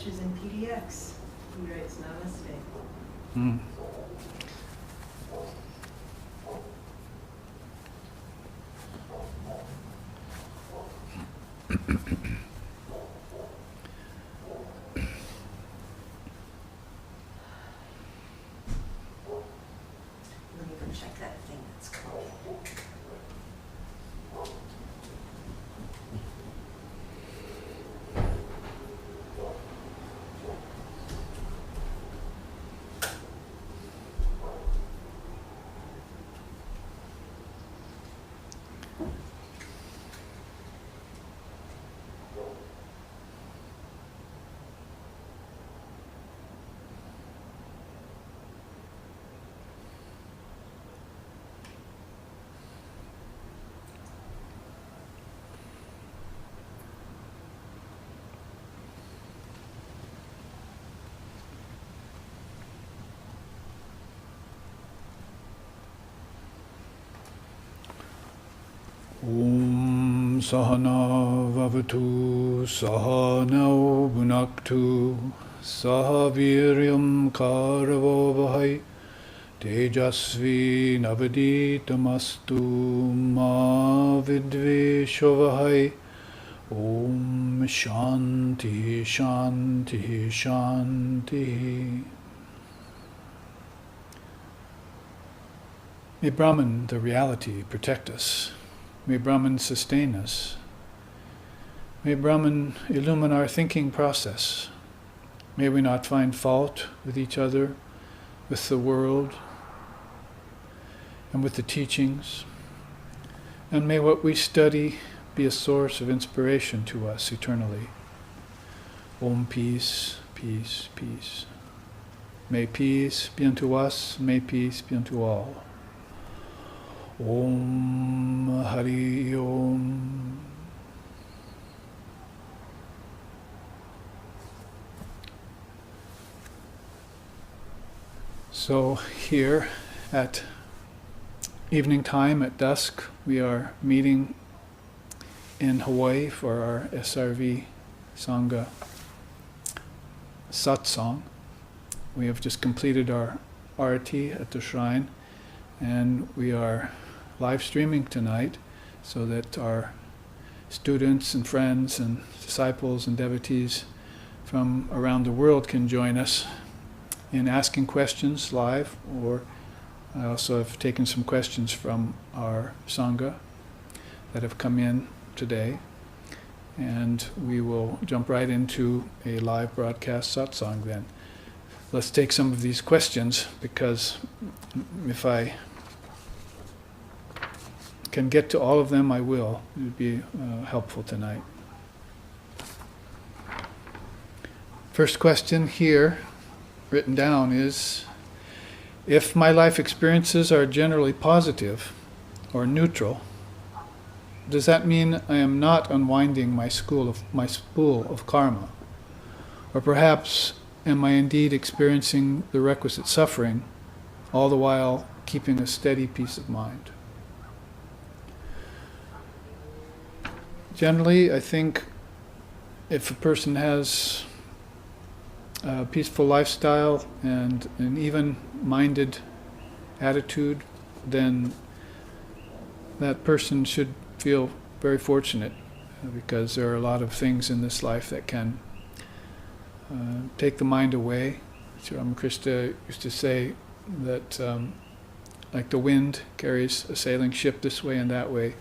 Rajesh is in PDX. He writes Namaste. Mm. Let me go check that thing that's called. Om Sahana Vavatu Sahana Bhunaktu Sahaviryam Karavavahai Tejasvi Navaditamastu Ma Vidveshavahai. Om Shanti Shanti Shanti. May Brahman, the reality, protect us. May Brahman sustain us. May Brahman illumine our thinking process. May we not find fault with each other, with the world, and with the teachings. And may what we study be a source of inspiration to us eternally. Om peace, peace, peace. May peace be unto us, may peace be unto all. Om Hari Om. So here at evening time at dusk, we are meeting in Hawaii for our SRV Sangha Satsang. We have just completed our arati at the shrine, and we are live streaming tonight so that our students and friends and disciples and devotees from around the world can join us in asking questions live, or I also have taken some questions from our Sangha that have come in today, and we will jump right into a live broadcast satsang then. Let's take some of these questions, because if I can get to all of them, I will. It would be helpful tonight. First question here, written down, is: if my life experiences are generally positive or neutral, does that mean I am not unwinding my spool of karma? Or perhaps am I indeed experiencing the requisite suffering, all the while keeping a steady peace of mind? Generally, I think if a person has a peaceful lifestyle and an even-minded attitude, then that person should feel very fortunate, because there are a lot of things in this life that can take the mind away. Sri Ramakrishna used to say that like the wind carries a sailing ship this way and that way,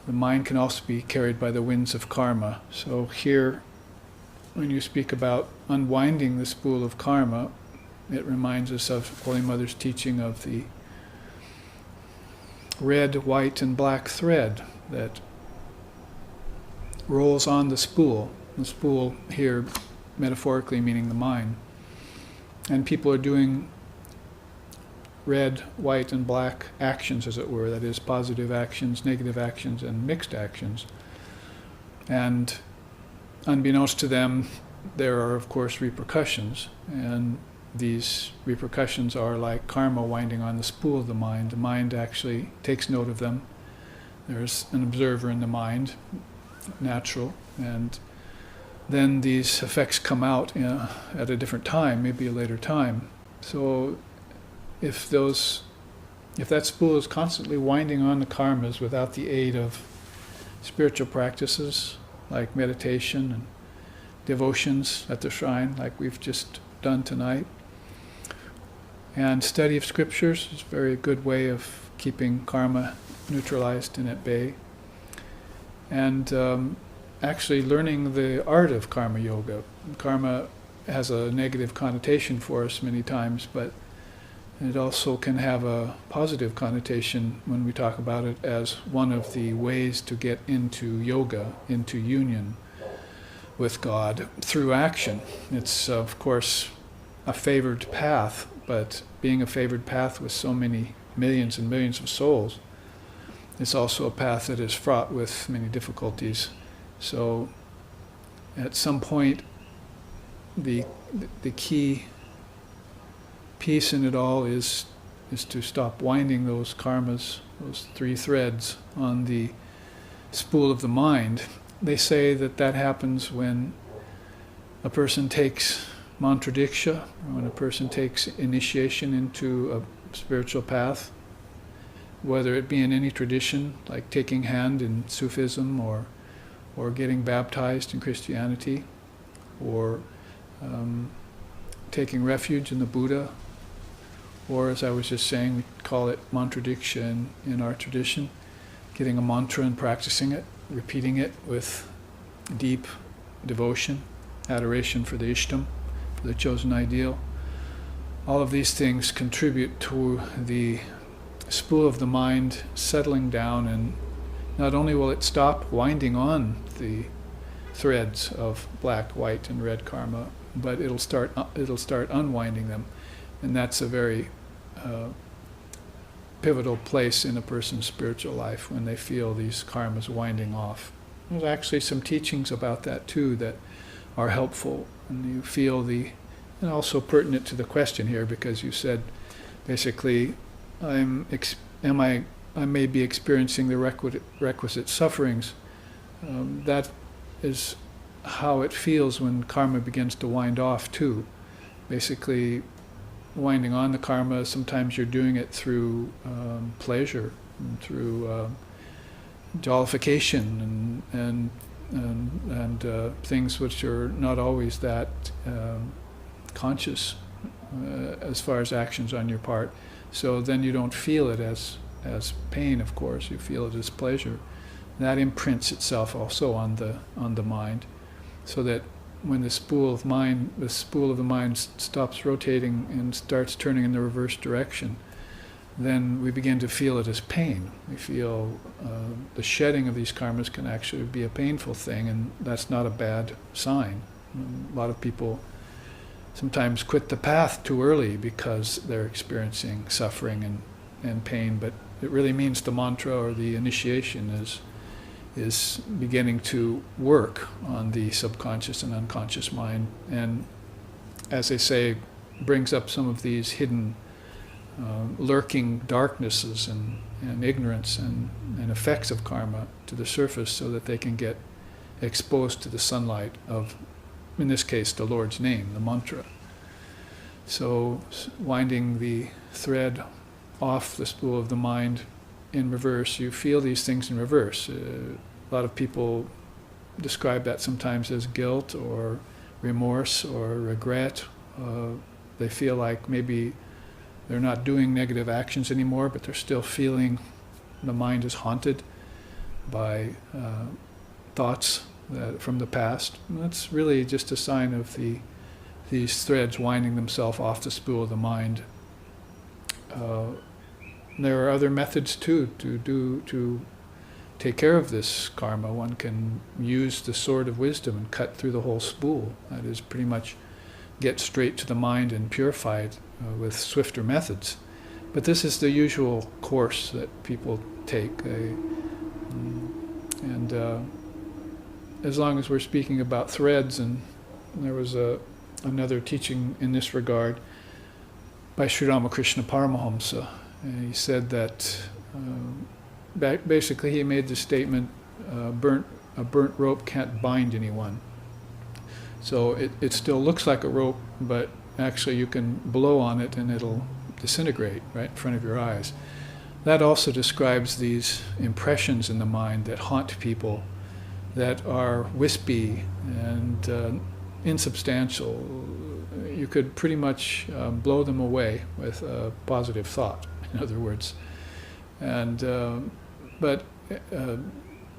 the mind can also be carried by the winds of karma. So here, when you speak about unwinding the spool of karma, it reminds us of Holy Mother's teaching of the red, white, and black thread that rolls on the spool. The spool here metaphorically meaning the mind. And people are doing red, white, and black actions, as it were, that is, positive actions, negative actions, and mixed actions. And unbeknownst to them, there are, of course, repercussions, and these repercussions are like karma winding on the spool of the mind. The mind actually takes note of them. There's an observer in the mind, natural, and then these effects come out at a different time, maybe a later time. So if that spool is constantly winding on the karmas without the aid of spiritual practices like meditation and devotions at the shrine, like we've just done tonight, and study of scriptures is a very good way of keeping karma neutralized and at bay. And actually learning the art of karma yoga. Karma has a negative connotation for us many times, but it also can have a positive connotation when we talk about it as one of the ways to get into yoga, into union with God through action. It's, of course, a favored path, but being a favored path with so many millions and millions of souls, it's also a path that is fraught with many difficulties. So at some point, the key piece in it all is to stop winding those karmas, those three threads on the spool of the mind. They say that happens when a person takes mantra diksha, or when a person takes initiation into a spiritual path, whether it be in any tradition, like taking hand in Sufism, or getting baptized in Christianity, or taking refuge in the Buddha, or, as I was just saying, we call it mantra diksha in our tradition, getting a mantra and practicing it, repeating it with deep devotion, adoration for the Ishtam, for the chosen ideal. All of these things contribute to the spool of the mind settling down, and not only will it stop winding on the threads of black, white, and red karma, but it'll start unwinding them, and that's a very pivotal place in a person's spiritual life when they feel these karmas winding off. There's actually some teachings about that too that are helpful, and you feel and also pertinent to the question here, because you said basically I may be experiencing the requisite sufferings. That is how it feels when karma begins to wind off too. Basically, winding on the karma, sometimes you're doing it through pleasure, and through jollification, and things which are not always that conscious as far as actions on your part. So then you don't feel it as pain, of course. You feel it as pleasure. That imprints itself also on the mind, so that when the spool of the mind stops rotating and starts turning in the reverse direction, then we begin to feel it as pain. We feel the shedding of these karmas can actually be a painful thing, and that's not a bad sign. A lot of people sometimes quit the path too early because they're experiencing suffering and pain, but it really means the mantra or the initiation is beginning to work on the subconscious and unconscious mind, and, as they say, brings up some of these hidden lurking darknesses and ignorance and effects of karma to the surface, so that they can get exposed to the sunlight of, in this case, the Lord's name, the mantra. So winding the thread off the spool of the mind in reverse, you feel these things in reverse. A lot of people describe that sometimes as guilt or remorse or regret. They feel like maybe they're not doing negative actions anymore, but they're still feeling the mind is haunted by thoughts from the past. And that's really just a sign of these threads winding themselves off the spool of the mind. There are other methods too to take care of this karma. One can use the sword of wisdom and cut through the whole spool. That is, pretty much get straight to the mind and purify it with swifter methods. But this is the usual course that people take. As long as we're speaking about threads, and there was another teaching in this regard by Sri Ramakrishna Paramahamsa. He said that basically he made the statement, a burnt rope can't bind anyone. So it still looks like a rope, but actually you can blow on it and it'll disintegrate right in front of your eyes. That also describes these impressions in the mind that haunt people, that are wispy and insubstantial. You could pretty much blow them away with a positive thought, in other words. And but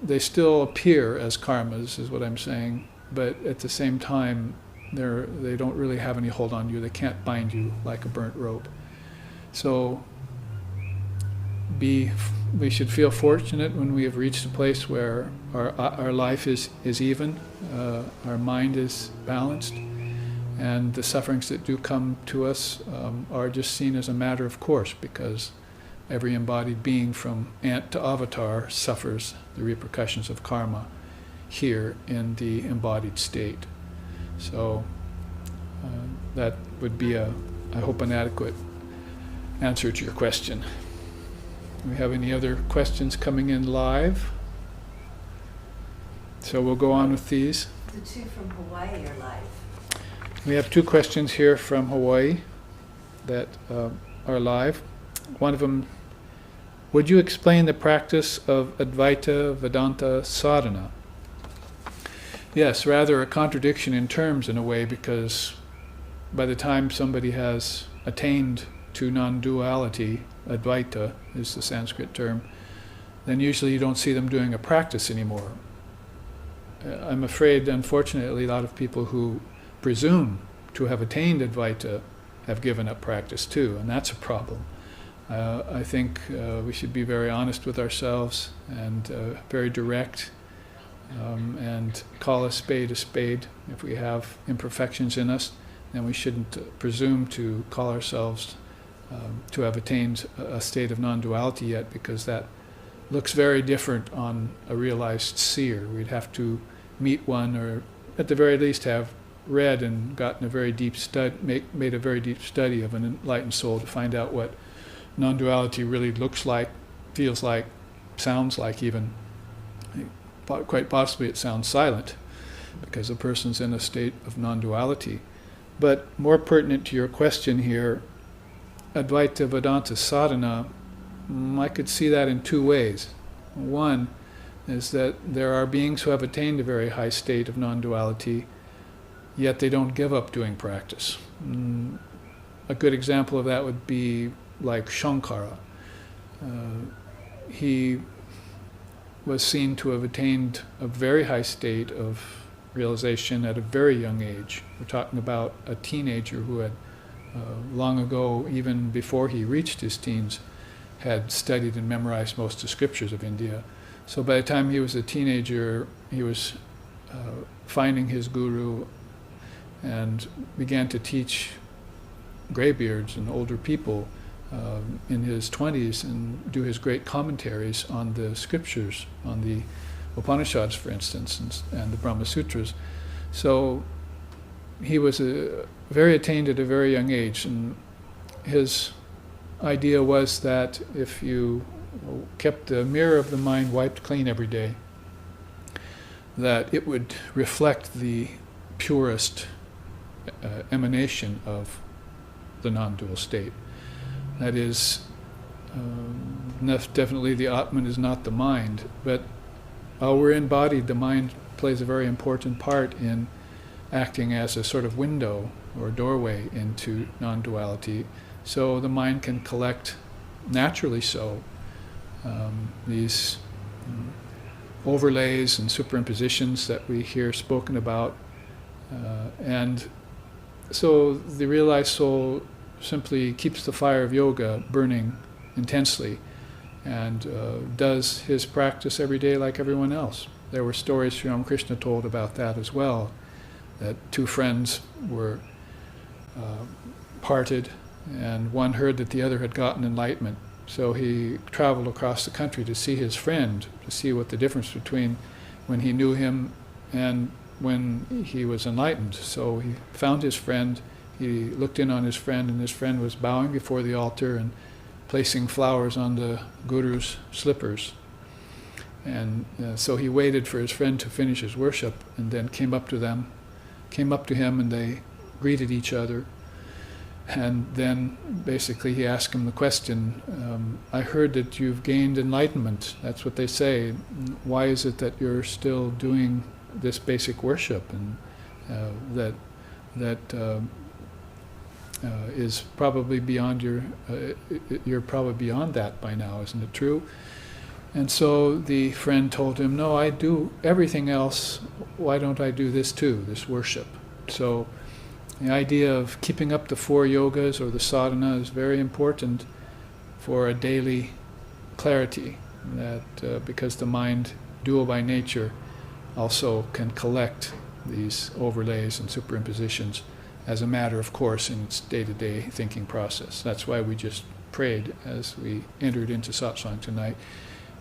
they still appear as karmas, is what I'm saying. But at the same time, they don't really have any hold on you. They can't bind you like a burnt rope. So we should feel fortunate when we have reached a place where our life is even, our mind is balanced, and the sufferings that do come to us are just seen as a matter of course, because every embodied being from ant to avatar suffers the repercussions of karma here in the embodied state. So that would be I hope, an adequate answer to your question. Do we have any other questions coming in live? So we'll go on with these. The two from Hawaii are live. We have two questions here from Hawaii that are live. One of them, would you explain the practice of Advaita Vedanta sadhana? Yes, rather a contradiction in terms in a way, because by the time somebody has attained to non-duality, Advaita is the Sanskrit term, then usually you don't see them doing a practice anymore. I'm afraid, unfortunately, a lot of people who presume to have attained Advaita have given up practice too, and that's a problem. I think we should be very honest with ourselves and very direct, and call a spade a spade. If we have imperfections in us, then we shouldn't presume to call ourselves to have attained a state of non-duality yet, because that looks very different on a realized seer. We'd have to meet one, or at the very least have read and gotten a very deep made a very deep study of an enlightened soul to find out what non-duality really looks like, feels like, sounds like even. Quite possibly it sounds silent, because a person's in a state of non-duality. But more pertinent to your question here, Advaita Vedanta sadhana, I could see that in two ways. One is that there are beings who have attained a very high state of non-duality, yet they don't give up doing practice. A good example of that would be like Shankara. He was seen to have attained a very high state of realization at a very young age. We're talking about a teenager who had long ago, even before he reached his teens, had studied and memorized most of the scriptures of India. So by the time he was a teenager, he was finding his guru and began to teach graybeards and older people in his 20s and do his great commentaries on the scriptures, on the Upanishads, for instance, and the Brahma Sutras. So he was very attained at a very young age, and his idea was that if you kept the mirror of the mind wiped clean every day, that it would reflect the purest emanation of the non-dual state. That is, definitely the Atman is not the mind, but while we're embodied, the mind plays a very important part in acting as a sort of window or doorway into non-duality. So the mind can collect, naturally so, these overlays and superimpositions that we hear spoken about. And so the realized soul simply keeps the fire of yoga burning intensely and does his practice every day like everyone else. There were stories Sri Ramakrishna told about that as well, that two friends were parted, and one heard that the other had gotten enlightenment. So he traveled across the country to see his friend, to see what the difference between when he knew him and when he was enlightened. So he found his friend, he looked in on his friend, and his friend was bowing before the altar and placing flowers on the guru's slippers. And so he waited for his friend to finish his worship and then came up to them came up to him and they greeted each other. And then basically he asked him the question, I heard that you've gained enlightenment. That's what they say. Why is it that you're still doing this basic worship? And that is probably beyond you're probably beyond that by now, isn't it true? And so the friend told him, no, I do everything else. Why don't I do this too, this worship? So the idea of keeping up the 4 yogas or the sadhana is very important for a daily clarity, that because the mind, dual by nature, also can collect these overlays and superimpositions as a matter of course in its day-to-day thinking process. That's why we just prayed as we entered into satsang tonight.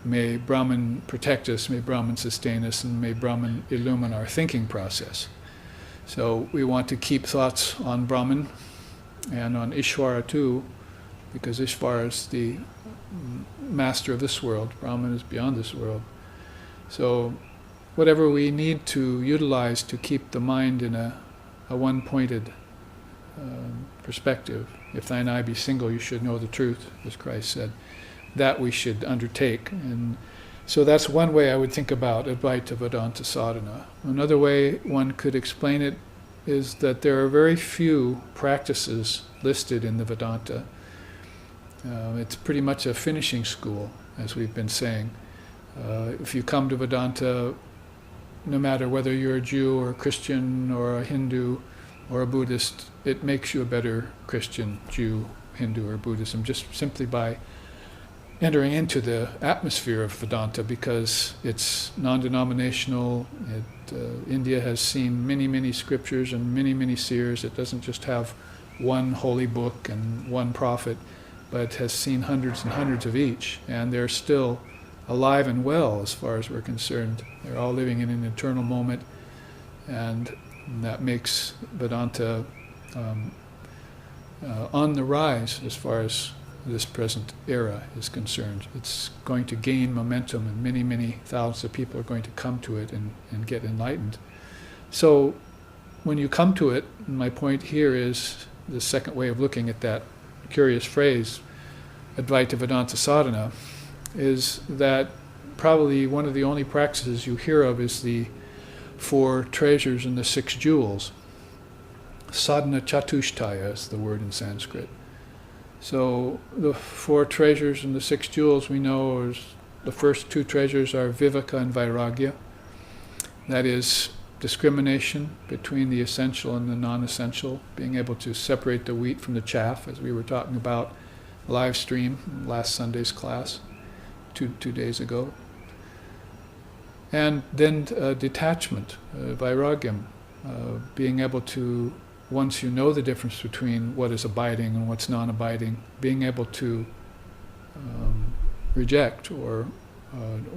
May Brahman protect us, may Brahman sustain us, and may Brahman illumine our thinking process. So we want to keep thoughts on Brahman and on Ishvara too, because Ishvara is the master of this world. Brahman is beyond this world. So whatever we need to utilize to keep the mind in a one-pointed perspective. If thine eye be single, you should know the truth, as Christ said. That we should undertake. And so that's one way I would think about Advaita Vedanta sadhana. Another way one could explain it is that there are very few practices listed in the Vedanta. It's pretty much a finishing school, as we've been saying. If you come to Vedanta, no matter whether you're a Jew or a Christian or a Hindu or a Buddhist, it makes you a better Christian, Jew, Hindu, or Buddhism just simply by entering into the atmosphere of Vedanta, because it's non-denominational. India has seen many, many scriptures and many, many seers. It doesn't just have one holy book and one prophet, but has seen hundreds and hundreds of each, and they're still alive and well as far as we're concerned. They're all living in an eternal moment, and that makes Vedanta on the rise as far as this present era is concerned. It's going to gain momentum, and many, many thousands of people are going to come to it and get enlightened. So when you come to it, my point here is the second way of looking at that curious phrase, Advaita Vedanta sadhana, is that probably one of the only practices you hear of is the 4 treasures and the 6 jewels. Sadhana chatushtaya is the word in Sanskrit. So the 4 treasures and the 6 jewels we know is, the first 2 treasures are viveka and vairagya. That is discrimination between the essential and the non-essential, being able to separate the wheat from the chaff, as we were talking about live stream last Sunday's class, two days ago. And then detachment, vairagyam, being able to, once you know the difference between what is abiding and what's non-abiding, being able to reject or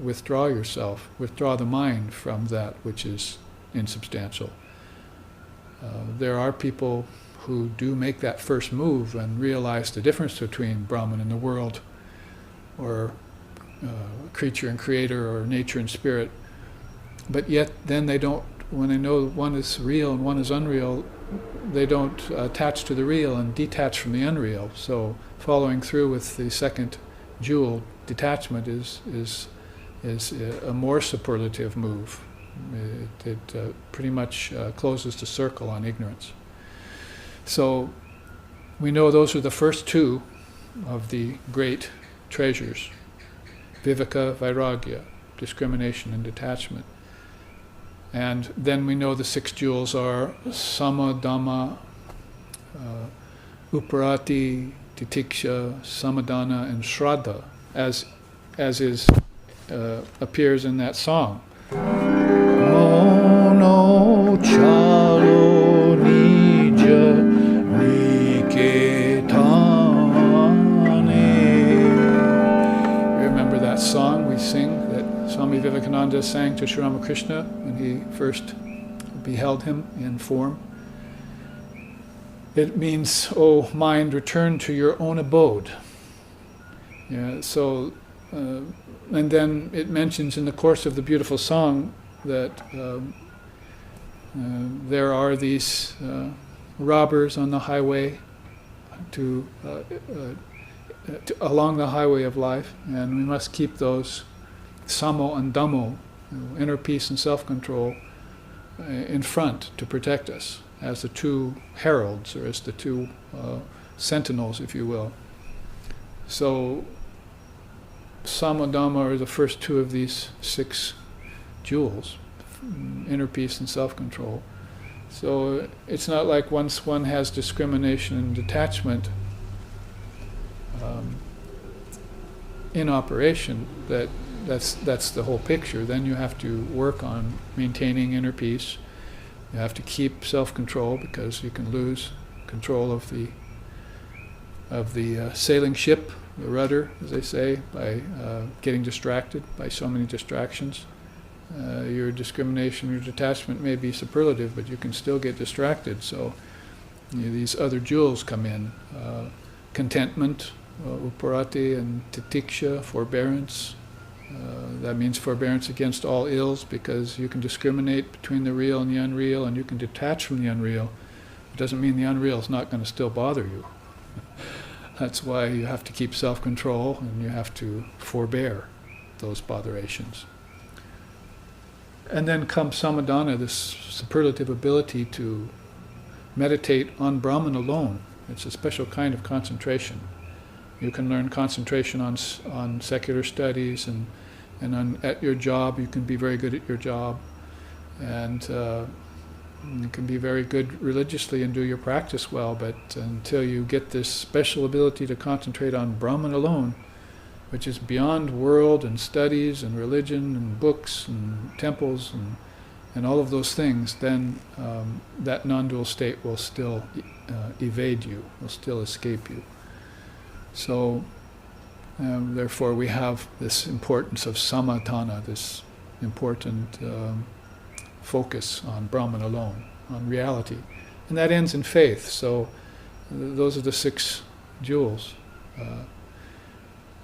withdraw yourself, withdraw the mind from that which is insubstantial. There are people who do make that first move and realize the difference between Brahman and the world, or creature and creator, or nature and spirit, but yet then they don't, when they know one is real and one is unreal, they don't attach to the real and detach from the unreal. So following through with the second jewel, detachment, is a more superlative move. It pretty much closes the circle on ignorance. So we know those are the first 2 of the great treasures: viveka, vairagya, discrimination and detachment. And then we know the 6 jewels are sama, dhamma, uparati, titiksha, samadhana, and shraddha, as is appears in that song. Mono chalo nija niketane. You remember that song we sing that Swami Vivekananda sang to Sri Ramakrishna when he first beheld him in form? It means, "O mind, return to your own abode." Yeah, so, and then it mentions in the course of the beautiful song that There are these robbers on the highway along the highway of life, and we must keep those samo and dhammo, inner peace and self-control, in front to protect us as the two heralds, or as the two sentinels, if you will. So sama dhamma are the first two of these 6 jewels, inner peace and self-control. So it's not like once one has discrimination and detachment in operation, that's the whole picture. Then you have to work on maintaining inner peace. You have to keep self-control, because you can lose control of the sailing ship, the rudder, as they say, by getting distracted by so many distractions. Your discrimination, your detachment may be superlative, but you can still get distracted. So these other jewels come in. Contentment, uparati, and titiksha, forbearance. That means forbearance against all ills, because you can discriminate between the real and the unreal, and you can detach from the unreal. It doesn't mean the unreal is not going to still bother you. That's why you have to keep self-control, and you have to forbear those botherations. And then comes samadhana, this superlative ability to meditate on Brahman alone. It's a special kind of concentration. You can learn concentration on secular studies, and at your job you can be very good at your job, and you can be very good religiously and do your practice well, but until you get this special ability to concentrate on Brahman alone, which is beyond world and studies and religion and books and temples and all of those things, then that non-dual state will still evade you, will still escape you. So therefore we have this importance of samatana, this important focus on Brahman alone, on reality. And that ends in faith. So those are the 6 jewels.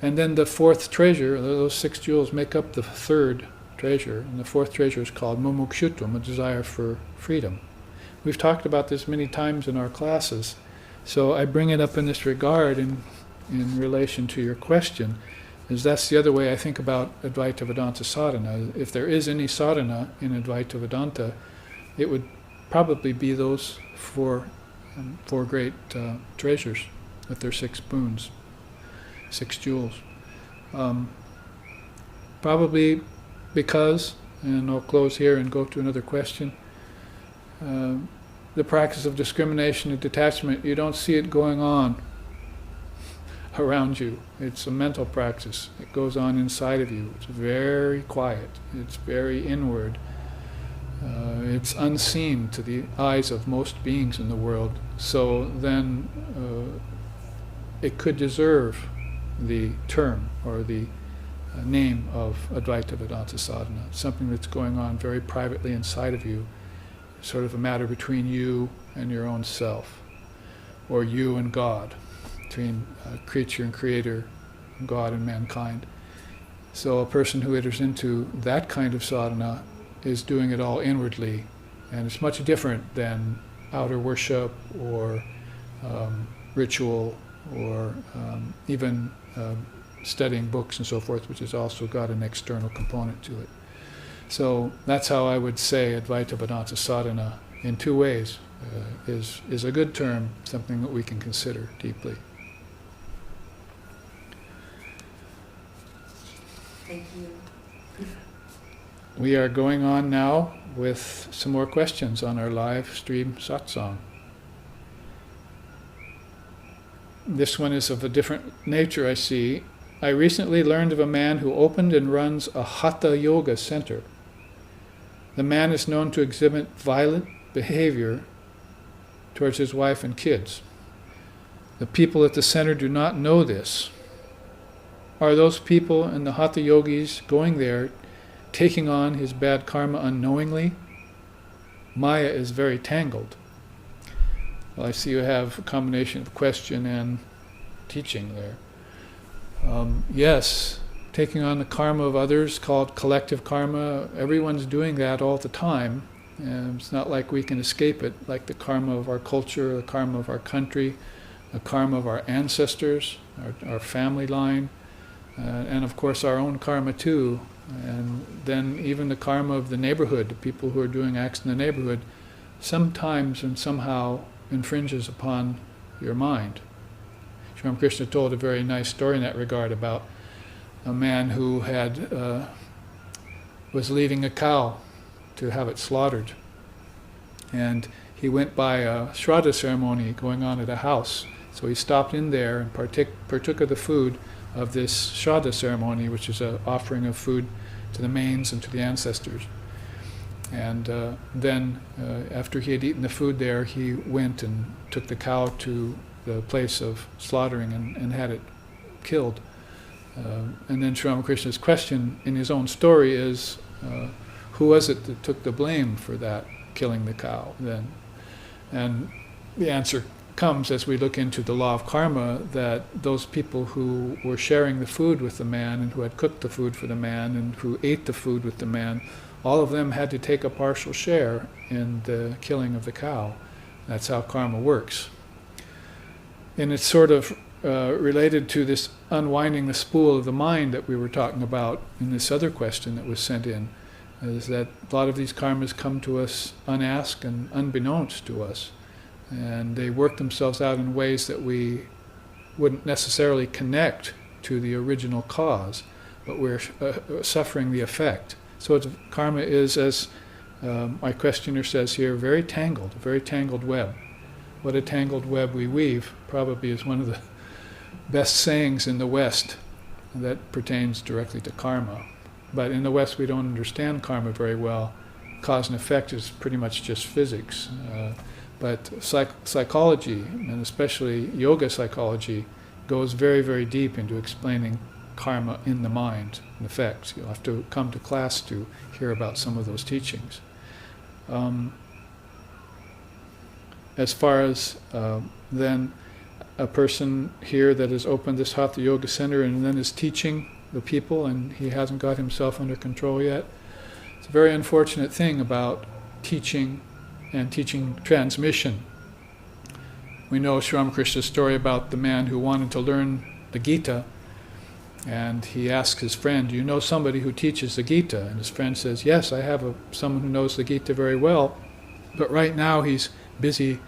And then the 4th treasure, those 6 jewels make up the 3rd treasure, and the 4th treasure is called mumukshutvam, a desire for freedom. We've talked about this many times in our classes, so I bring it up in this regard in relation to your question, is that's the other way I think about Advaita Vedanta sadhana. If there is any sadhana in Advaita Vedanta, it would probably be those 4 great treasures with their 6 boons. 6 jewels. Probably because, and I'll close here and go to another question, the practice of discrimination and detachment, you don't see it going on around you. It's a mental practice. It goes on inside of you. It's very quiet. It's very inward. It's unseen to the eyes of most beings in the world. So then it could deserve the term or the name of Advaita Vedanta sadhana, something that's going on very privately inside of you, sort of a matter between you and your own self, or you and God, between creature and creator, God and mankind. So a person who enters into that kind of sadhana is doing it all inwardly, and it's much different than outer worship or ritual or even studying books and so forth, which has also got an external component to it. So that's how I would say Advaita Vedanta sadhana, in 2 ways, is a good term, something that we can consider deeply. Thank you. We are going on now with some more questions on our live stream satsang. This one is of a different nature, I see. I recently learned of a man who opened and runs a Hatha Yoga center. The man is known to exhibit violent behavior towards his wife and kids. The people at the center do not know this. Are those people and the Hatha Yogis going there taking on his bad karma unknowingly? Maya is very tangled. Well, I see you have a combination of question and teaching there. Yes, taking on the karma of others, called collective karma, everyone's doing that all the time. And it's not like we can escape it, like the karma of our culture, the karma of our country, the karma of our ancestors, our family line, and of course our own karma too. And then even the karma of the neighborhood, the people who are doing acts in the neighborhood, sometimes and somehow infringes upon your mind. Sri Ramakrishna told a very nice story in that regard about a man who was leading a cow to have it slaughtered. And he went by a Shraddha ceremony going on at a house. So he stopped in there and partook of the food of this Shraddha ceremony, which is an offering of food to the mains and to the ancestors. And then after he had eaten the food there, he went and took the cow to the place of slaughtering and had it killed. And then Sri Ramakrishna's question in his own story is, who was it that took the blame for that, killing the cow then? And the answer comes as we look into the law of karma, that those people who were sharing the food with the man and who had cooked the food for the man and who ate the food with the man, all of them had to take a partial share in the killing of the cow. That's how karma works. And it's sort of related to this unwinding the spool of the mind that we were talking about in this other question that was sent in, is that a lot of these karmas come to us unasked and unbeknownst to us. And they work themselves out in ways that we wouldn't necessarily connect to the original cause, but we're suffering the effect. So karma is, as my questioner says here, a very tangled web. What a tangled web we weave probably is one of the best sayings in the West that pertains directly to karma. But in the West we don't understand karma very well. Cause and effect is pretty much just physics. But psychology, and especially yoga psychology, goes very, very deep into explaining karma in the mind and effects. You'll have to come to class to hear about some of those teachings. As far as then a person here that has opened this Hatha Yoga Center and then is teaching the people and he hasn't got himself under control yet, it's a very unfortunate thing about teaching and teaching transmission. We know Sri Ramakrishna's story about the man who wanted to learn the Gita, and he asked his friend, do you know somebody who teaches the Gita? And his friend says, yes, I have someone who knows the Gita very well, but right now he's busy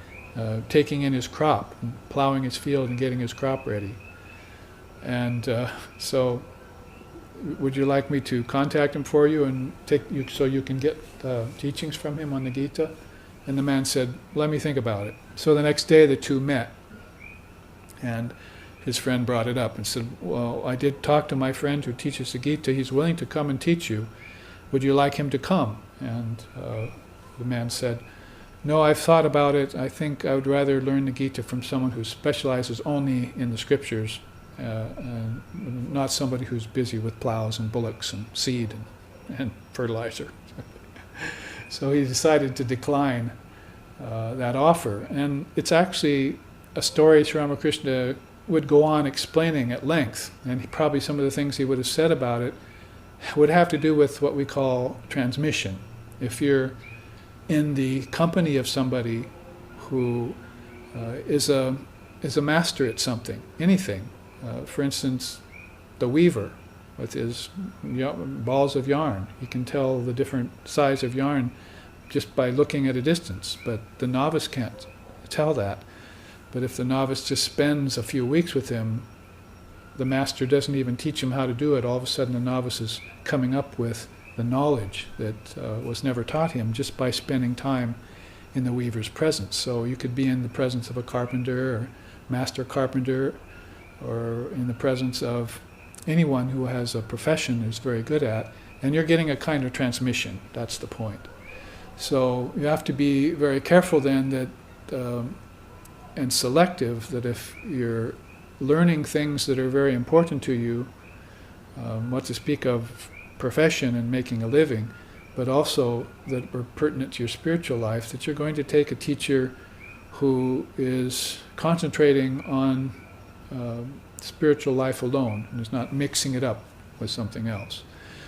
taking in his crop, and plowing his field and getting his crop ready. And so would you like me to contact him for you and take you so you can get teachings from him on the Gita? And the man said, let me think about it. So the next day the two met, and his friend brought it up and said, well, I did talk to my friend who teaches the Gita. He's willing to come and teach you. Would you like him to come? And the man said, no, I've thought about it. I think I would rather learn the Gita from someone who specializes only in the scriptures, and not somebody who's busy with plows and bullocks and seed and fertilizer. So he decided to decline that offer. And it's actually a story Sri Ramakrishna would go on explaining at length. And probably some of the things he would have said about it would have to do with what we call transmission. If you're in the company of somebody who is a master at something, anything, for instance, the weaver with his balls of yarn. He can tell the different size of yarn just by looking at a distance, but the novice can't tell that. But if the novice just spends a few weeks with him, the master doesn't even teach him how to do it. All of a sudden the novice is coming up with the knowledge that was never taught him just by spending time in the weaver's presence. So you could be in the presence of a carpenter or master carpenter, or in the presence of anyone who has a profession is very good at, and you're getting a kind of transmission. That's the point. So you have to be very careful then that and selective, that if you're learning things that are very important to you, what to speak of profession and making a living, but also that are pertinent to your spiritual life, that you're going to take a teacher who is concentrating on spiritual life alone and is not mixing it up with something else.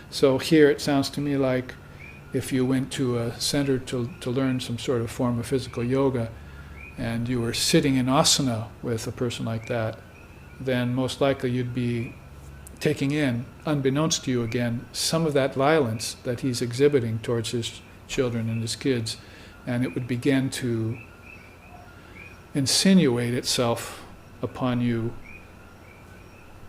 So here it sounds to me like if you went to a center to learn some sort of form of physical yoga, and you were sitting in asana with a person like that, then most likely you'd be taking in, unbeknownst to you again, some of that violence that he's exhibiting towards his children and his kids, and it would begin to insinuate itself upon you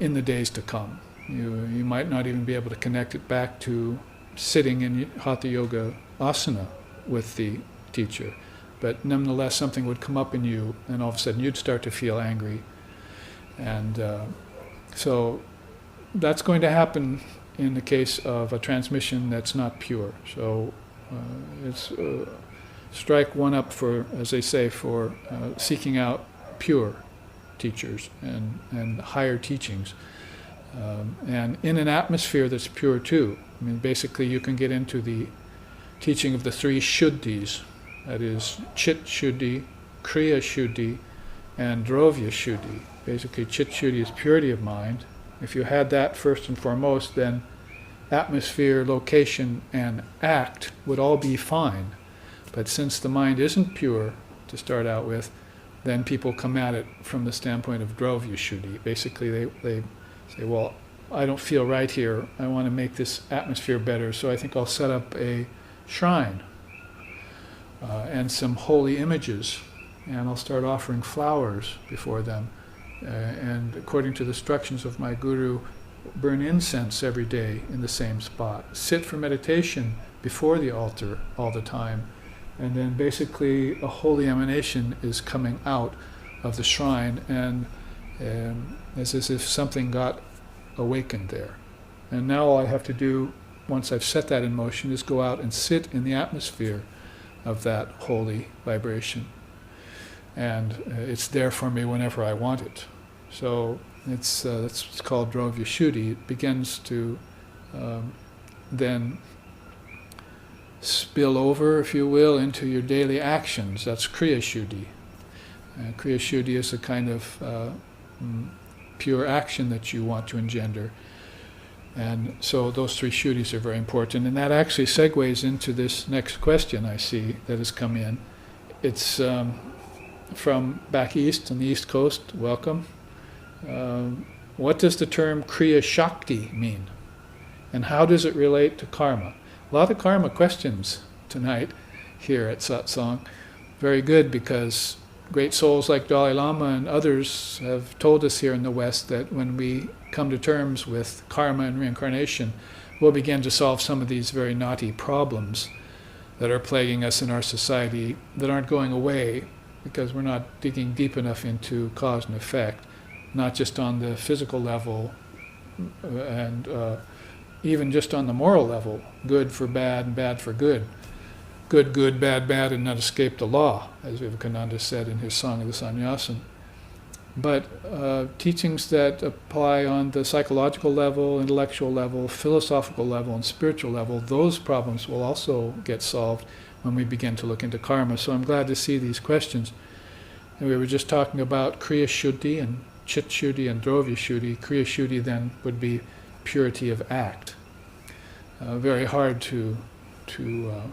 in the days to come. You might not even be able to connect it back to sitting in Hatha Yoga asana with the teacher, but nonetheless something would come up in you, and all of a sudden you'd start to feel angry. And so that's going to happen in the case of a transmission that's not pure. So it's strike one up for, as they say, for seeking out pure teachers and higher teachings. And in an atmosphere that's pure too. I mean, basically you can get into the teaching of the three shuddhis, that is Chit Shuddhi, Kriya Shuddhi, and Drovya Shuddhi. Basically, Chit Shuddhi is purity of mind. If you had that first and foremost, then atmosphere, location, and act would all be fine. But since the mind isn't pure to start out with, then people come at it from the standpoint of Drovya Shuddhi. Basically, they say, well, I don't feel right here. I want to make this atmosphere better, so I think I'll set up a shrine and some holy images, and I'll start offering flowers before them. And according to the instructions of my guru, burn incense every day in the same spot. Sit for meditation before the altar all the time. And then basically a holy emanation is coming out of the shrine, and it's as if something got awakened there. And now all I have to do, once I've set that in motion, is go out and sit in the atmosphere of that holy vibration. And it's there for me whenever I want it. So that's what's called Drovya Shuddhi. It begins to then spill over, if you will, into your daily actions. That's Kriya Shuddhi. Kriya Shuddhi is a kind of pure action that you want to engender. And so those three Shuddhis are very important. And that actually segues into this next question I see that has come in. It's from back east on the East Coast. Welcome. What does the term Kriya Shakti mean? And how does it relate to karma? A lot of karma questions tonight here at Satsang. Very good, because great souls like Dalai Lama and others have told us here in the West that when we come to terms with karma and reincarnation, we'll begin to solve some of these very knotty problems that are plaguing us in our society that aren't going away because we're not digging deep enough into cause and effect, not just on the physical level and even just on the moral level, good for bad and bad for good. Good, good, bad, bad, and not escape the law, as Vivekananda said in his Song of the Sannyasin. But teachings that apply on the psychological level, intellectual level, philosophical level, and spiritual level, those problems will also get solved when we begin to look into karma. So I'm glad to see these questions. And we were just talking about Kriya Shuddhi and Chit Shuddhi and Drovya Shuddhi. Kriya Shuddhi then would be purity of act. Very hard to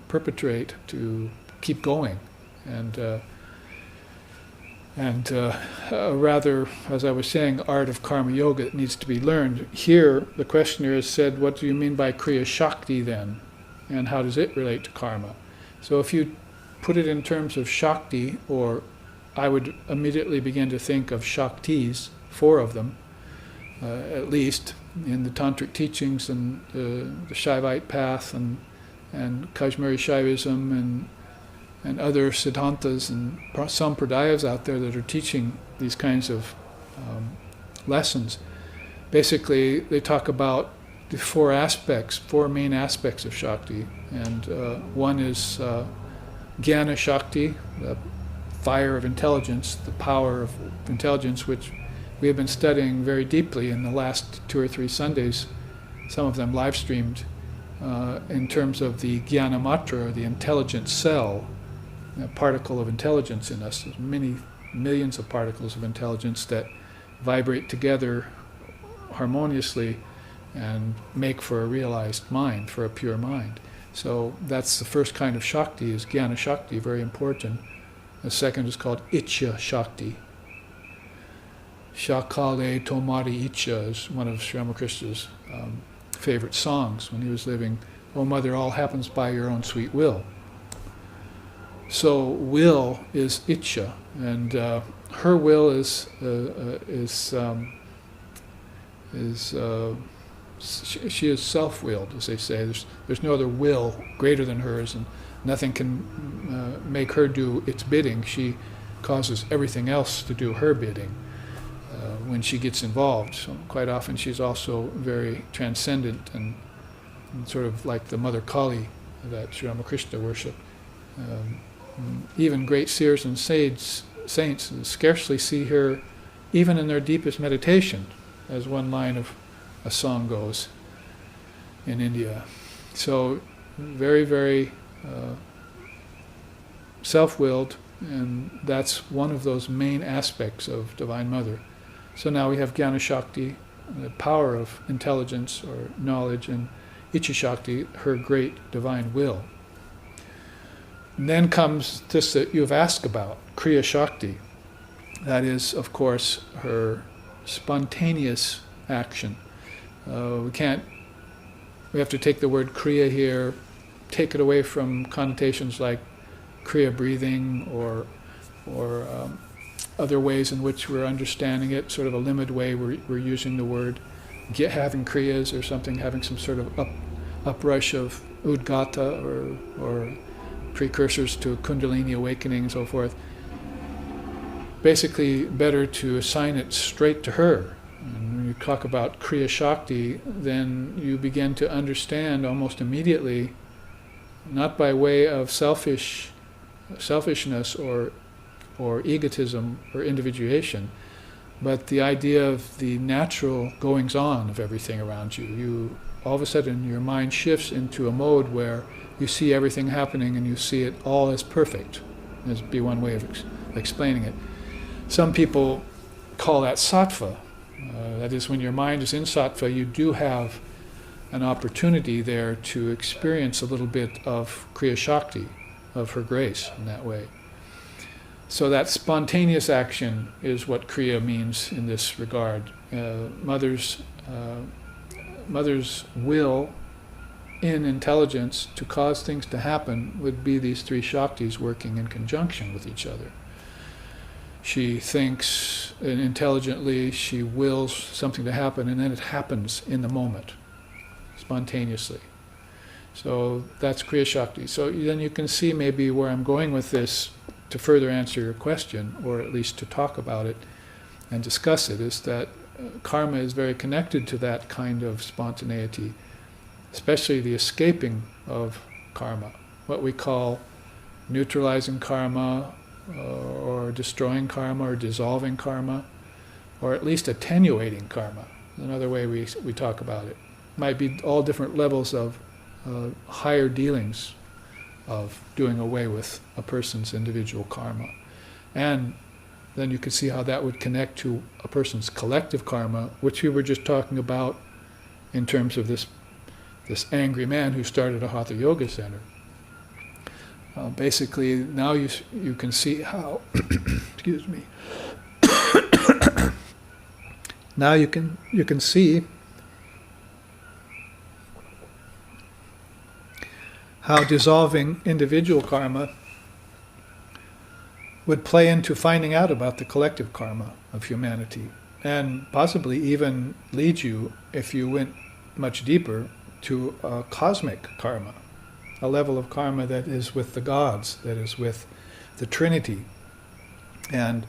perpetrate, to keep going, and rather, as I was saying, art of karma yoga that needs to be learned. Here, the questioner has said, what do you mean by Kriya Shakti then? And how does it relate to karma? So if you put it in terms of Shakti, or I would immediately begin to think of Shaktis, 4 of them, at least, in the tantric teachings and the Shaivite path and Kashmiri Shaivism and other siddhantas and sampradayas out there that are teaching these kinds of lessons. Basically, they talk about the 4 main aspects of Shakti. And one is Jnana Shakti, the fire of intelligence, the power of intelligence, which we have been studying very deeply in the last 2 or 3 Sundays, some of them live streamed, in terms of the Jnana Matra, or the intelligent cell, a particle of intelligence in us. There's many millions of particles of intelligence that vibrate together harmoniously and make for a realized mind, for a pure mind. So that's the first kind of Shakti, is Jnana Shakti, very important. The second is called Ichya Shakti. Shakale Tomari Ichya is one of Sri Ramakrishna's favorite songs when he was living. Oh Mother, all happens by your own sweet will. So will is Ichya, and her will is she is self-willed, as they say. There's no other will greater than hers, and nothing can make her do its bidding. She causes everything else to do her bidding when she gets involved. So quite often she's also very transcendent and sort of like the Mother Kali that Sri Ramakrishna worshiped. Even great seers and saints scarcely see her even in their deepest meditation, as one line of a song goes in India. So very, very self-willed, and that's one of those main aspects of Divine Mother. So now we have Jnana Shakti, the power of intelligence or knowledge, and Ichya Shakti, her great divine will. And then comes this that you've asked about, Kriya Shakti. That is, of course, her spontaneous action. We have to take the word Kriya here, take it away from connotations like Kriya breathing or other ways in which we're understanding it, sort of a limited way we're using the word, having Kriyas or something, having some sort of uprush of Udgata or precursors to Kundalini awakening and so forth. Basically, better to assign it straight to her. And when you talk about Kriya Shakti, then you begin to understand almost immediately, not by way of selfishness or egotism or individuation, but the idea of the natural goings-on of everything around you. You all of a sudden your mind shifts into a mode where you see everything happening and you see it all as perfect. That'd be one way of explaining it. Some people call that sattva. That is, when your mind is in sattva, you do have an opportunity there to experience a little bit of Kriya Shakti, of her grace in that way. So that spontaneous action is what Kriya means in this regard. Mother's will in intelligence to cause things to happen would be these three Shaktis working in conjunction with each other. She thinks intelligently, she wills something to happen, and then it happens in the moment, spontaneously. So that's Kriya Shakti. So then you can see maybe where I'm going with this to further answer your question, or at least to talk about it and discuss it, is that karma is very connected to that kind of spontaneity, especially the escaping of karma, what we call neutralizing karma, or destroying karma, or dissolving karma, or at least attenuating karma. Another way we talk about it. Might be all different levels of higher dealings of doing away with a person's individual karma. And then you can see how that would connect to a person's collective karma, which we were just talking about in terms of this angry man who started a Hatha Yoga Center. Basically, now you can see how, excuse me, now you can see how dissolving individual karma would play into finding out about the collective karma of humanity, and possibly even lead you, if you went much deeper, to a cosmic karma, a level of karma that is with the gods, that is with the Trinity. And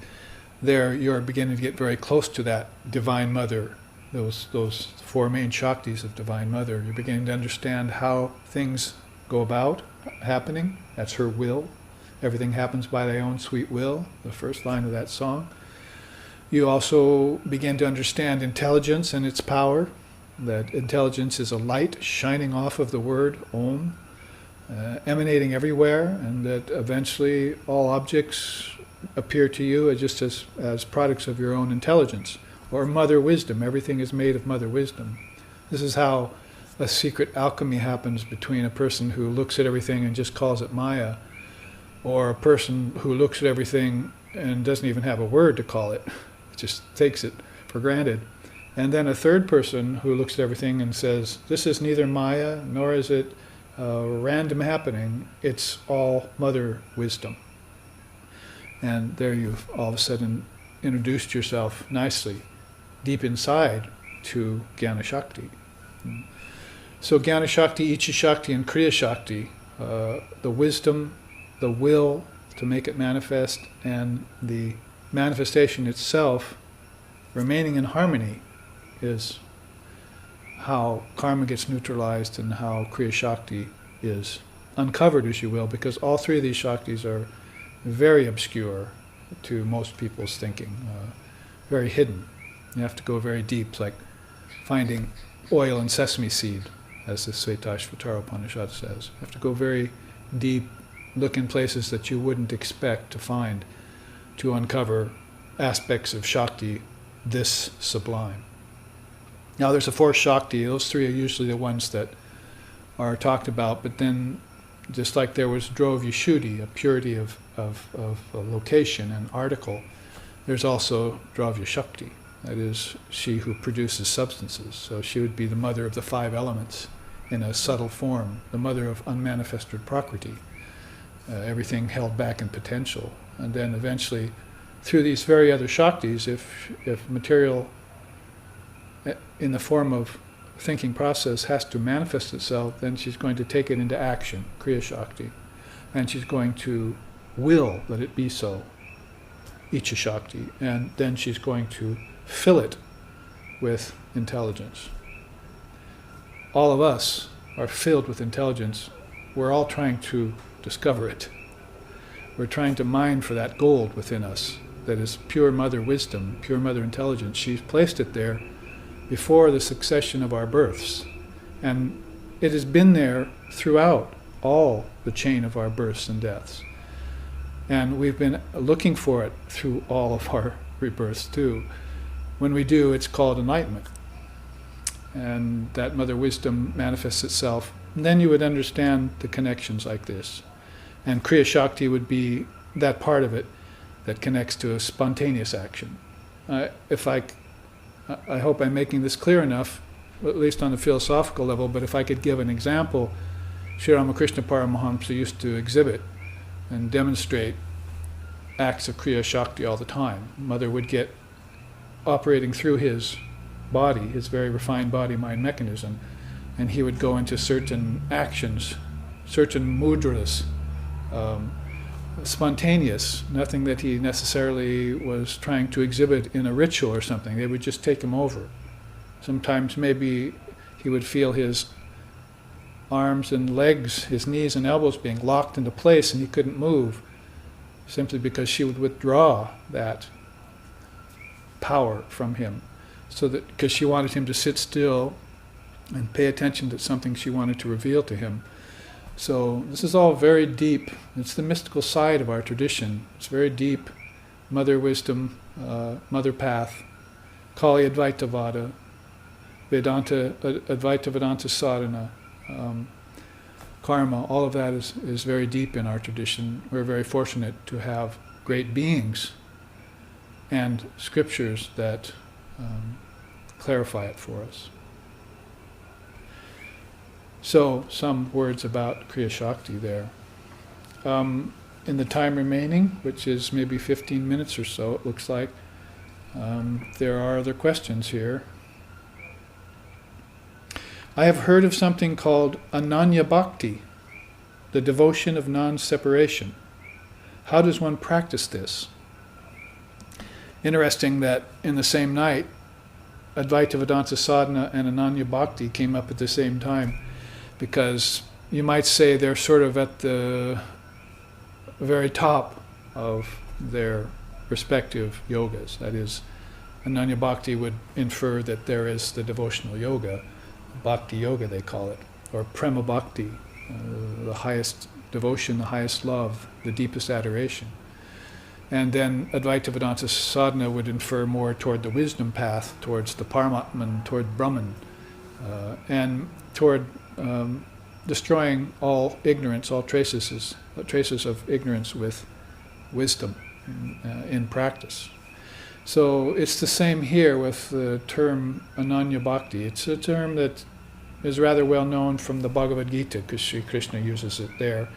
there you're beginning to get very close to that Divine Mother, those four main Shaktis of Divine Mother. You're beginning to understand how things go about happening. That's her will. Everything happens by thy own sweet will, the first line of that song. You also begin to understand intelligence and its power, that intelligence is a light shining off of the word Om, emanating everywhere, and that eventually all objects appear to you just as products of your own intelligence, or mother wisdom. Everything is made of mother wisdom. This is how a secret alchemy happens between a person who looks at everything and just calls it Maya, or a person who looks at everything and doesn't even have a word to call it, just takes it for granted. And then a third person who looks at everything and says, this is neither Maya, nor is it a random happening, it's all Mother Wisdom. And there you've all of a sudden introduced yourself nicely, deep inside, to Jnana Shakti. So Jnana Shakti, Icha Shakti, and Kriya Shakti, the wisdom, the will to make it manifest, and the manifestation itself remaining in harmony is how karma gets neutralized and how Kriya Shakti is uncovered, as you will, because all three of these Shaktis are very obscure to most people's thinking, very hidden. You have to go very deep. It's like finding oil in sesame seed, as the Svetasvatara Upanishad says. You have to go very deep, look in places that you wouldn't expect to find, to uncover aspects of Shakti this sublime. Now there's a fourth Shakti. Those three are usually the ones that are talked about, but then just like there was Drovya Shuddhi, a purity of a location and article, there's also Dravya Shakti. That is, she who produces substances. So she would be the mother of the five elements in a subtle form, the mother of unmanifested Prakriti, everything held back in potential. And then eventually, through these very other Shaktis, if material in the form of thinking process has to manifest itself, then she's going to take it into action, Kriya Shakti. And she's going to will that it be so, Icha Shakti. And then she's going to fill it with intelligence. All of us are filled with intelligence. We're all trying to discover it. We're trying to mine for that gold within us that is pure Mother Wisdom, pure Mother Intelligence. She's placed it there before the succession of our births. And it has been there throughout all the chain of our births and deaths. And we've been looking for it through all of our rebirths too. When we do, it's called enlightenment. And that Mother Wisdom manifests itself. And then you would understand the connections like this. And Kriya Shakti would be that part of it that connects to a spontaneous action. I hope I'm making this clear enough, at least on the philosophical level, but if I could give an example, Sri Ramakrishna Paramahamsa used to exhibit and demonstrate acts of Kriya Shakti all the time. Mother would get operating through his body, his very refined body-mind mechanism, and he would go into certain actions, certain mudras, spontaneous, nothing that he necessarily was trying to exhibit in a ritual or something. They would just take him over. Sometimes maybe he would feel his arms and legs, his knees and elbows being locked into place and he couldn't move, simply because she would withdraw that power from him, so that because she wanted him to sit still and pay attention to something she wanted to reveal to him. So this is all very deep. It's the mystical side of our tradition. It's very deep. Mother Wisdom, Mother Path, Kali Advaita Vada, Vedanta, Advaita Vedanta Sadhana, Karma, all of that is very deep in our tradition. We're very fortunate to have great beings and scriptures that clarify it for us. So, some words about Kriya Shakti there. In the time remaining, which is maybe 15 minutes or so, it looks like, there are other questions here. I have heard of something called Ananya Bhakti, the devotion of non-separation. How does one practice this? Interesting that in the same night, Advaita Vedanta Sadhana and Ananya Bhakti came up at the same time, because you might say they're sort of at the very top of their respective yogas. That is, Ananya Bhakti would infer that there is the devotional yoga, Bhakti Yoga they call it, or Prema Bhakti, the highest devotion, the highest love, the deepest adoration. And then Advaita Vedanta Sadhana would infer more toward the wisdom path, towards the Paramatman, toward Brahman, and toward destroying all ignorance, all traces of ignorance with wisdom in practice. So it's the same here with the term Ananya Bhakti. It's a term that is rather well known from the Bhagavad Gita, because Sri Krishna uses it there,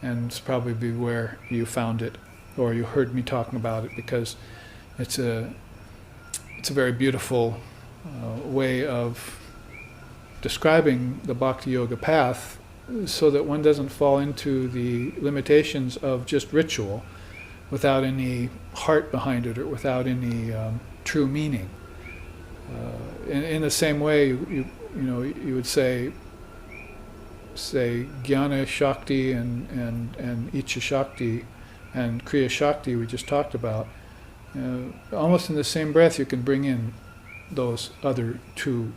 and it's probably where you found it, or you heard me talking about it, because it's a very beautiful way of describing the Bhakti Yoga path, so that one doesn't fall into the limitations of just ritual without any heart behind it, or without any true meaning. In the same way, you would say Jnana Shakti and Icha Shakti and Kriya Shakti we just talked about. Almost in the same breath, you can bring in those other two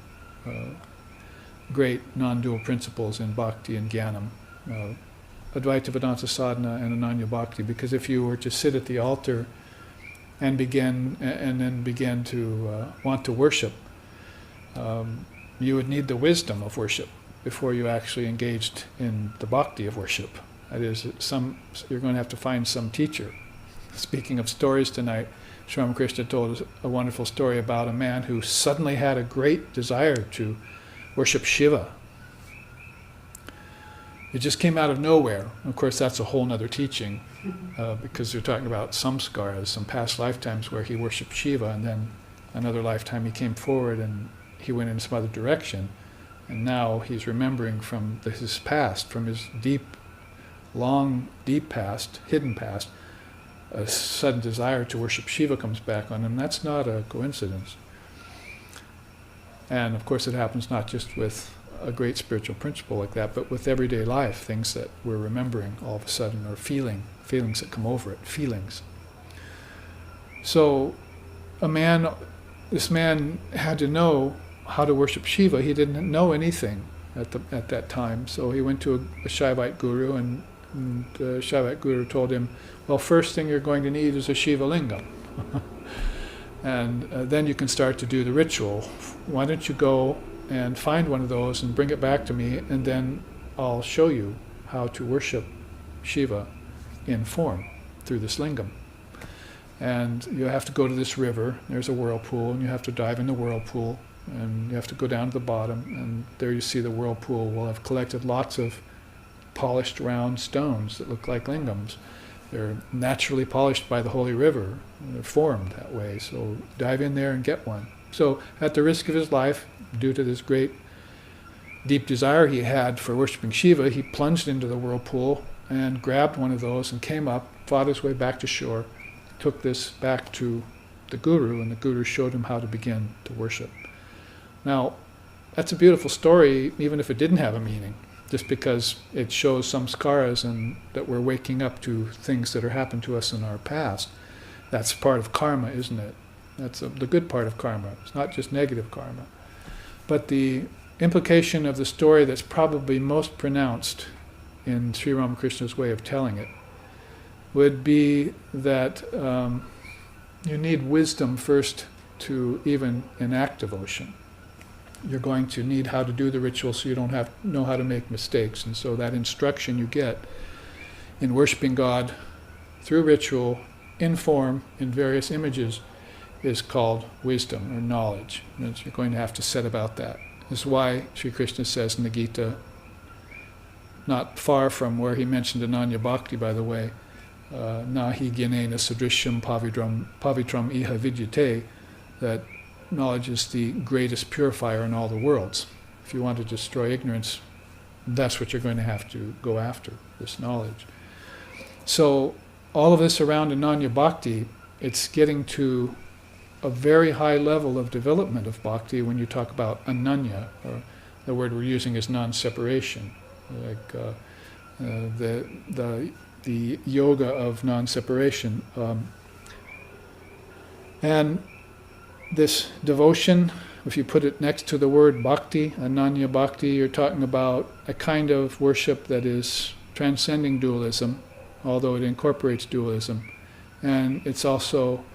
great non-dual principles in Bhakti and Jnanam, Advaita Vedanta Sadhana and Ananya Bhakti. Because if you were to sit at the altar and then begin to want to worship, you would need the wisdom of worship before you actually engaged in the bhakti of worship. That is, you're going to have to find some teacher. Speaking of stories tonight, Sri Ramakrishna told us a wonderful story about a man who suddenly had a great desire to worship Shiva. It just came out of nowhere. Of course, that's a whole other teaching, because you're talking about samskaras, some past lifetimes where he worshipped Shiva, and then another lifetime he came forward and he went in some other direction. And now he's remembering from his past, from his deep past, hidden past, a sudden desire to worship Shiva comes back on him. That's not a coincidence. And of course it happens not just with a great spiritual principle like that, but with everyday life, things that we're remembering all of a sudden, or feelings that come over it, feelings. So this man had to know how to worship Shiva. He didn't know anything at that time, so he went to a Shaivite guru, and the Shaivite guru told him, well, first thing you're going to need is a Shiva lingam. And then you can start to do the ritual. Why don't you go and find one of those and bring it back to me, and then I'll show you how to worship Shiva in form through this lingam. And you have to go to this river, there's a whirlpool, and you have to dive in the whirlpool, and you have to go down to the bottom, and there you see the whirlpool will have collected lots of polished round stones that look like lingams. They're naturally polished by the holy river. They're formed that way, so dive in there and get one. So at the risk of his life, due to this great deep desire he had for worshipping Shiva, he plunged into the whirlpool and grabbed one of those and came up, fought his way back to shore, took this back to the guru, and the guru showed him how to begin to worship. Now, that's a beautiful story, even if it didn't have a meaning, just because it shows some samskaras and that we're waking up to things that are happened to us in our past. That's part of karma, isn't it? That's the good part of karma. It's not just negative karma. But the implication of the story that's probably most pronounced in Sri Ramakrishna's way of telling it would be that you need wisdom first to even enact devotion. You're going to need how to do the ritual so you don't know how to make mistakes. And so that instruction you get in worshiping God through ritual, in form, in various images, is called wisdom or knowledge. And you're going to have to set about that. This is why Sri Krishna says in the Gita, not far from where he mentioned Ananya Bhakti, by the way, nahi gyanena sadrishyam pavitram iha vidyate, that knowledge is the greatest purifier in all the worlds. If you want to destroy ignorance, that's what you're going to have to go after, this knowledge. So all of this around Ananya Bhakti, it's getting to a very high level of development of bhakti when you talk about ananya, or the word we're using is non-separation, like the yoga of non-separation. And this devotion, if you put it next to the word bhakti, ananya bhakti, you're talking about a kind of worship that is transcending dualism, although it incorporates dualism. And it's also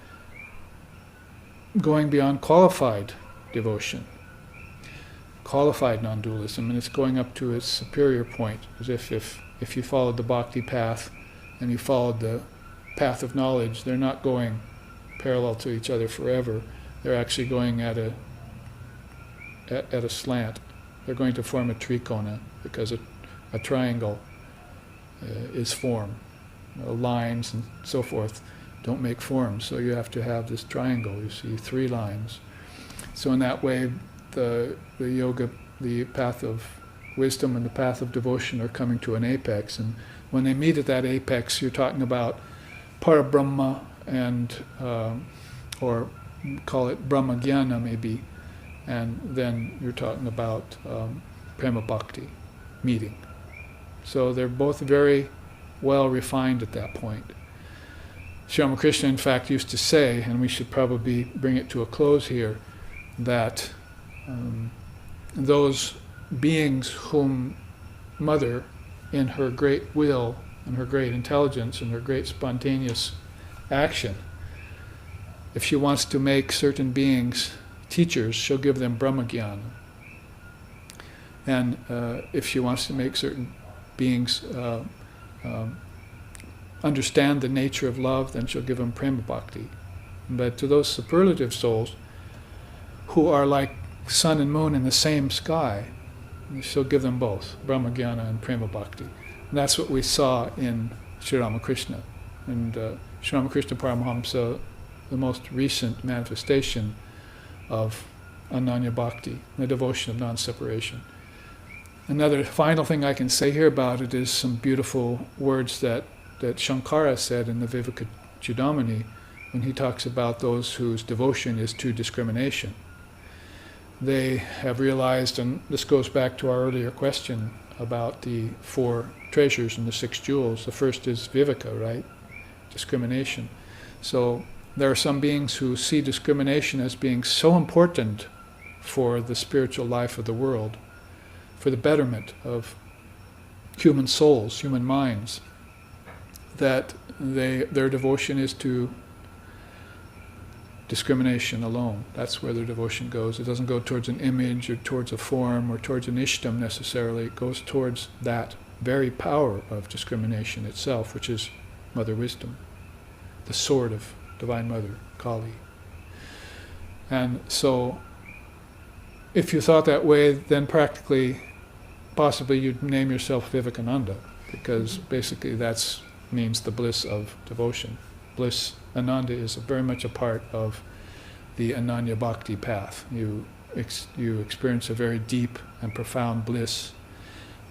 going beyond qualified devotion. qualified non-dualism, and it's going up to its superior point. As if you followed the bhakti path and you followed the path of knowledge, they're not going parallel to each other forever. They're actually going at a slant. They're going to form a trikona, because a triangle is form. Lines and so forth don't make forms, so you have to have this triangle. You see 3 lines. So in that way, the yoga, the path of wisdom and the path of devotion are coming to an apex. And when they meet at that apex, you're talking about Parabrahma and, or call it Brahma Jnana maybe, and then you're talking about Prema Bhakti meeting. So they're both very well refined at that point. Sri Ramakrishna, in fact, used to say, and we should probably bring it to a close here, that those beings whom Mother, in her great will and her great intelligence and her great spontaneous action, if she wants to make certain beings teachers, she'll give them Brahmajnana. And if she wants to make certain beings understand the nature of love, then she'll give them Prema Bhakti. But to those superlative souls who are like sun and moon in the same sky, she'll give them both, Brahmajnana and Prema Bhakti. And that's what we saw in Sri Ramakrishna. And Sri Ramakrishna Paramahamsa, the most recent manifestation of Ananya Bhakti, the devotion of non-separation. Another final thing I can say here about it is some beautiful words that Shankara said in the Viveka Chudamani when he talks about those whose devotion is to discrimination. They have realized, and this goes back to our earlier question about the 4 treasures and the 6 jewels. The first is Viveka, right? Discrimination. So there are some beings who see discrimination as being so important for the spiritual life of the world, for the betterment of human souls, human minds, that their devotion is to discrimination alone. That's where their devotion goes. It doesn't go towards an image or towards a form or towards an ishtam necessarily. It goes towards that very power of discrimination itself, which is Mother Wisdom, the sword of Divine Mother, Kali. And so, if you thought that way, then practically, possibly you'd name yourself Vivekananda, because basically that means the bliss of devotion. Bliss, Ananda, is very much a part of the Ananya Bhakti path. You experience a very deep and profound bliss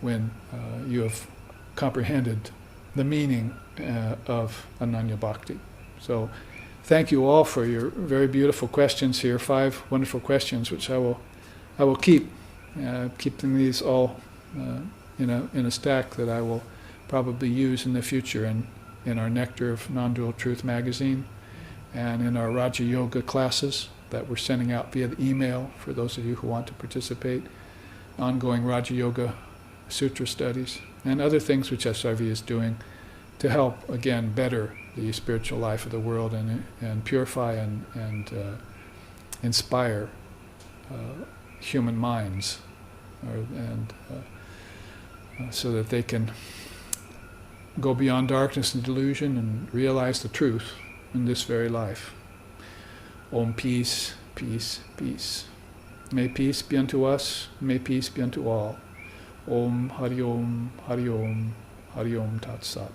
when you have comprehended the meaning of Ananya Bhakti. So, thank you all for your very beautiful questions here. 5 wonderful questions, which I will keep keeping these all in a stack that I will probably use in the future in our Nectar of Non-Dual Truth magazine and in our Raja Yoga classes that we're sending out via the email for those of you who want to participate, ongoing Raja Yoga Sutra studies, and other things which SRV is doing to help, again, better the spiritual life of the world and purify and inspire human minds, so that they can go beyond darkness and delusion and realize the truth in this very life. Om, peace, peace, peace. May peace be unto us, may peace be unto all. Om, Hari Om, Hari Om, Hari Om Tat Sat.